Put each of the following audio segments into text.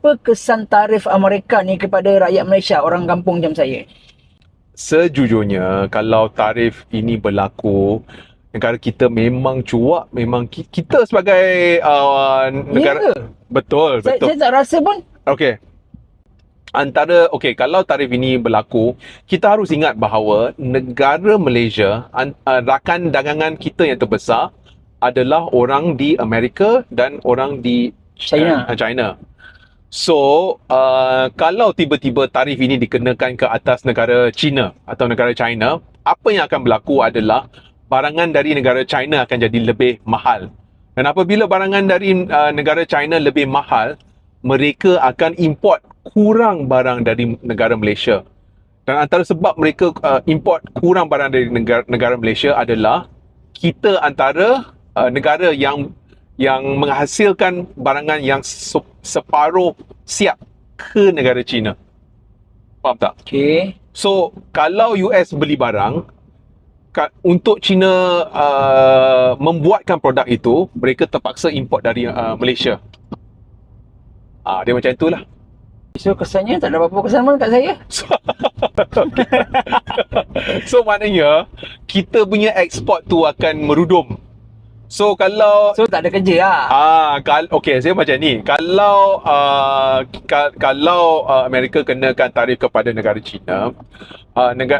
apa kesan tarif Amerika ni kepada rakyat Malaysia, orang kampung macam saya? Sejujurnya, kalau tarif ini berlaku, negara kita memang cuak, memang kita sebagai negara... Ya. Betul, Saya betul. tak rasa pun. Okey. Kalau tarif ini berlaku, kita harus ingat bahawa negara Malaysia, rakan dagangan kita yang terbesar adalah orang di Amerika dan orang di China. So, kalau tiba-tiba tarif ini dikenakan ke atas negara China atau negara China, apa yang akan berlaku adalah barangan dari negara China akan jadi lebih mahal. Dan apabila barangan dari negara China lebih mahal, mereka akan import kurang barang dari negara Malaysia. Dan antara sebab mereka import kurang barang dari negara Malaysia adalah kita antara negara yang menghasilkan barangan yang separuh siap ke negara China. Faham tak? Okey. So, kalau US beli barang, untuk China membuatkan produk itu, mereka terpaksa import dari Malaysia. Dia macam itulah. So kesannya tak ada apa-apa kesan pun kat saya. So maknanya kita punya ekspor tu akan merudum. So kalau tak ada kerja lah. okey, saya macam ni. Kalau Amerika kenakan tarif kepada negara China,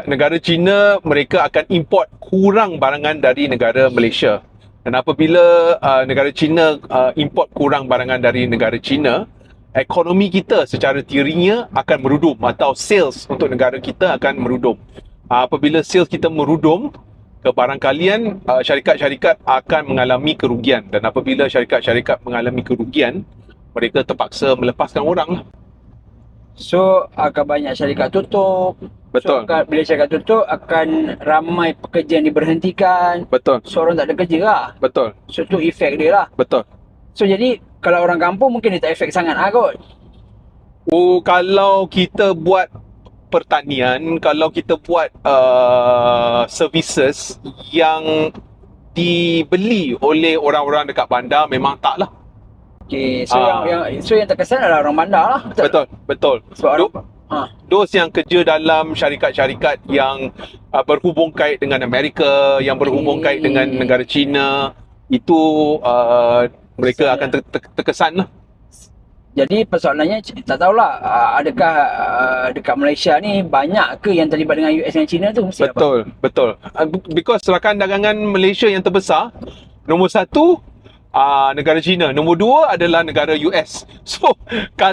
negara China mereka akan import kurang barangan dari negara Malaysia. Dan apabila negara China import kurang barangan dari negara China, ekonomi kita secara teorinya akan merudum atau sales untuk negara kita akan merudum. Apabila sales kita merudum, kebarangkalian syarikat-syarikat akan mengalami kerugian, dan apabila syarikat-syarikat mengalami kerugian, mereka terpaksa melepaskan orang lah. So akan banyak syarikat tutup. Betul. So, bila syarikat tutup akan ramai pekerja yang diberhentikan. Betul. So orang tak ada kerja lah. Betul. So tu efek dia lah. Betul. So jadi kalau orang kampung mungkin dia tak efek sangat lah kot. Kalau kita buat pertanian, kalau kita buat services yang dibeli oleh orang-orang dekat bandar, memang tak lah. Okay, so yang terkesan adalah orang bandar lah. Betul. Sebab Those yang kerja dalam syarikat-syarikat yang berhubung kait dengan Amerika, yang berhubung kait dengan negara China, itu mereka akan terkesan lah. Jadi persoalannya tak tahulah adakah dekat Malaysia ni banyak ke yang terlibat dengan US dan China tu? Betul. Because rakan dagangan Malaysia yang terbesar, nombor 1 negara China, nombor 2 adalah negara US. So kalau